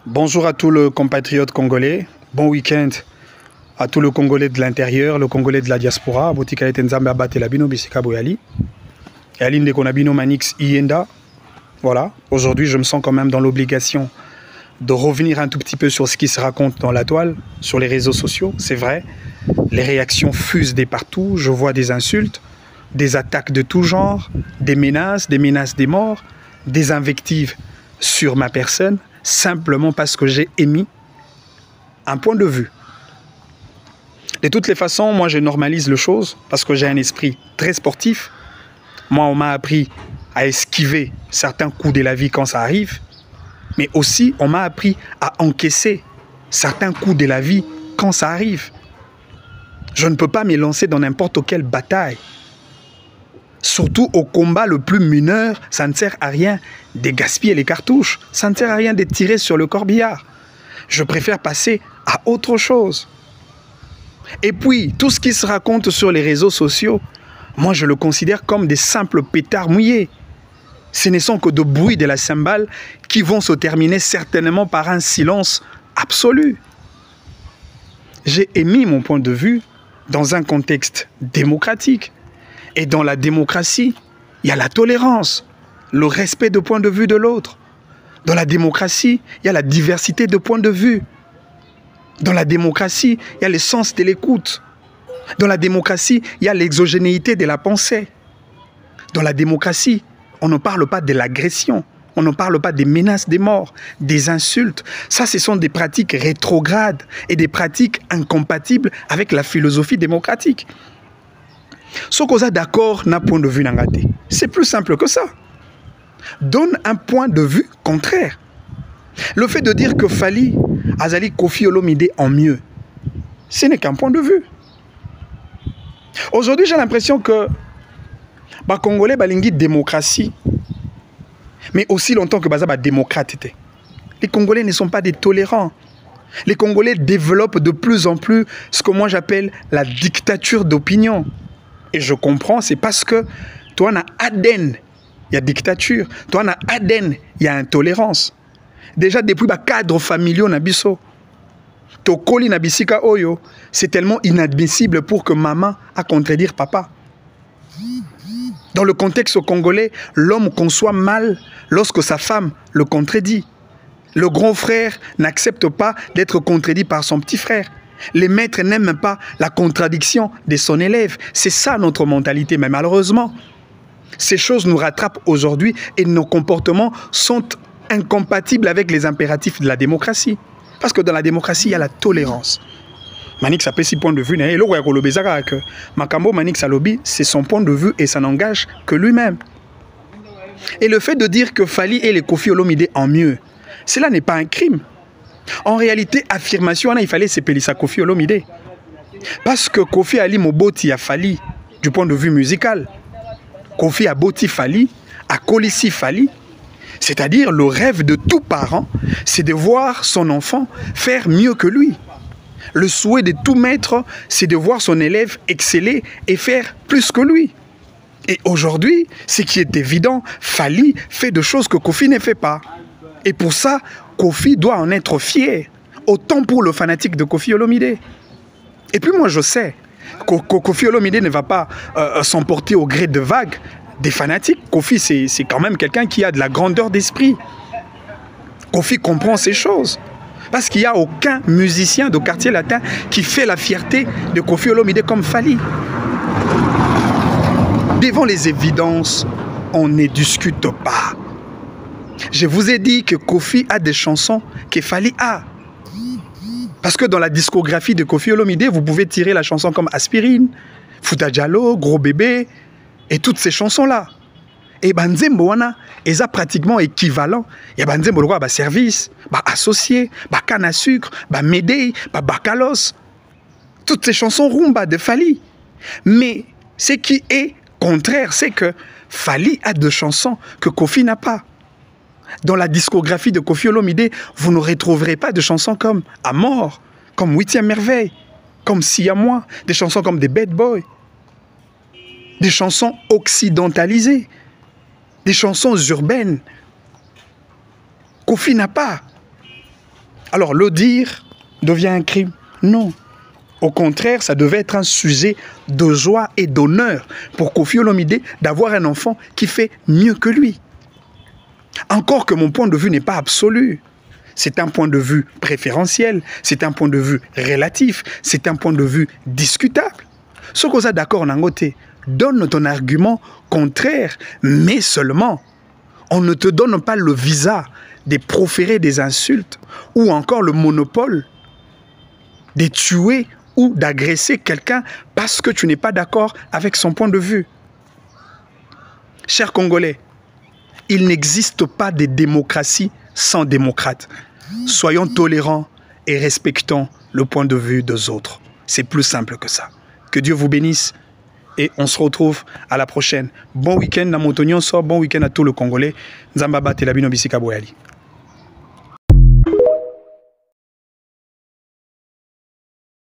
Bonjour à tous les compatriotes congolais. Bon week-end à tous les Congolais de l'intérieur, le Congolais de la diaspora. Botika Etenzambe Abate Labino Bisika Boyali. Et Aline de Konabino Manix Ienda. Voilà. Aujourd'hui, je me sens quand même dans l'obligation de revenir un tout petit peu sur ce qui se raconte dans la toile, sur les réseaux sociaux. C'est vrai. Les réactions fusent de partout. Je vois des insultes, des attaques de tout genre, des menaces des morts, des invectives sur ma personne, simplement parce que j'ai émis un point de vue. De toutes les façons, moi je normalise les choses parce que j'ai un esprit très sportif. Moi, on m'a appris à esquiver certains coups de la vie quand ça arrive, mais aussi on m'a appris à encaisser certains coups de la vie quand ça arrive. Je ne peux pas me lancer dans n'importe quelle bataille. Surtout au combat le plus mineur, ça ne sert à rien de gaspiller les cartouches. Ça ne sert à rien de tirer sur le corbillard. Je préfère passer à autre chose. Et puis, tout ce qui se raconte sur les réseaux sociaux, moi je le considère comme des simples pétards mouillés. Ce ne sont que de bruits de la cymbale qui vont se terminer certainement par un silence absolu. J'ai émis mon point de vue dans un contexte démocratique. Et dans la démocratie, il y a la tolérance, le respect de point de vue de l'autre. Dans la démocratie, il y a la diversité de points de vue. Dans la démocratie, il y a le sens de l'écoute. Dans la démocratie, il y a l'exogénéité de la pensée. Dans la démocratie, on ne parle pas de l'agression. On ne parle pas des menaces de mort, des insultes. Ça, ce sont des pratiques rétrogrades et des pratiques incompatibles avec la philosophie démocratique. Ce qu'on a d'accord n'a point de vue n'angaté. C'est plus simple que ça. Donne un point de vue contraire. Le fait de dire que Fally Azali Koffi Olomide en mieux, ce n'est qu'un point de vue. Aujourd'hui, j'ai l'impression que les Congolais balingi démocratie, mais aussi longtemps que Baza démocrate était. Les Congolais ne sont pas des tolérants. Les Congolais développent de plus en plus ce que moi j'appelle la dictature d'opinion. Et je comprends, c'est parce que toi, na Aden, il y a dictature. Toi, na Aden, il y a intolérance. Déjà, depuis le cadre familial, nabiso, tokoli nabisika oyo, c'est tellement inadmissible pour que maman a contredire papa. Dans le contexte congolais, l'homme conçoit mal lorsque sa femme le contredit. Le grand frère n'accepte pas d'être contredit par son petit frère. Les maîtres n'aiment pas la contradiction de son élève. C'est ça notre mentalité. Mais malheureusement, ces choses nous rattrapent aujourd'hui et nos comportements sont incompatibles avec les impératifs de la démocratie. Parce que dans la démocratie, il y a la tolérance. Manix a pris 6 points de vue. Et le Makambo Manix Alobi, c'est son point de vue et ça n'engage que lui-même. Et le fait de dire que Fally et les Koffi Olomide en mieux, cela n'est pas un crime. En réalité, affirmation, il fallait s'appeler ça Koffi Olomide. Parce que Koffi Ali Moboti a Fally du point de vue musical. Koffi a Boti Fally, a Kolissi Fally. C'est-à-dire le rêve de tout parent, c'est de voir son enfant faire mieux que lui. Le souhait de tout maître, c'est de voir son élève exceller et faire plus que lui. Et aujourd'hui, ce qui est évident, Fally fait de choses que Koffi ne fait pas. Et pour ça, Koffi doit en être fier, autant pour le fanatique de Koffi Olomide. Et puis moi je sais que Koffi Olomide ne va pas s'emporter au gré de vagues des fanatiques. Koffi c'est quand même quelqu'un qui a de la grandeur d'esprit. Koffi comprend ces choses. Parce qu'il n'y a aucun musicien de quartier latin qui fait la fierté de Koffi Olomide comme Fally. Devant les évidences, on ne discute pas. Je vous ai dit que Koffi a des chansons que Fally a. Parce que dans la discographie de Koffi Olomide, vous pouvez tirer la chanson comme Aspirine, Fouta Diallo, Gros Bébé, et toutes ces chansons-là. Et Banzembo wana, ils ont pratiquement équivalent. Il y a Banzembo le service, associé, canne à sucre, Médée, Bakalos. Toutes ces chansons rumba de Fally. Mais ce qui est contraire, c'est que Fally a des chansons que Koffi n'a pas. Dans la discographie de Koffi Olomide, vous ne retrouverez pas de chansons comme À mort, comme 8e merveille, comme Si à moi, des chansons comme des Bad Boys, des chansons occidentalisées, des chansons urbaines. Koffi n'a pas. Alors le dire devient un crime? Non. Au contraire, ça devait être un sujet de joie et d'honneur pour Koffi Olomide d'avoir un enfant qui fait mieux que lui. Encore que mon point de vue n'est pas absolu. C'est un point de vue préférentiel, c'est un point de vue relatif, c'est un point de vue discutable. Ce qu'on a d'accord, Nangote, donne ton argument contraire, mais seulement, on ne te donne pas le visa de proférer des insultes ou encore le monopole de tuer ou d'agresser quelqu'un parce que tu n'es pas d'accord avec son point de vue. Chers Congolais, il n'existe pas de démocratie sans démocrate. Soyons tolérants et respectons le point de vue des autres. C'est plus simple que ça. Que Dieu vous bénisse et on se retrouve à la prochaine. Bon week-end à Montognon, bon week-end à tout le Congolais. Nzamba Bate la Bino Bisika Boyali.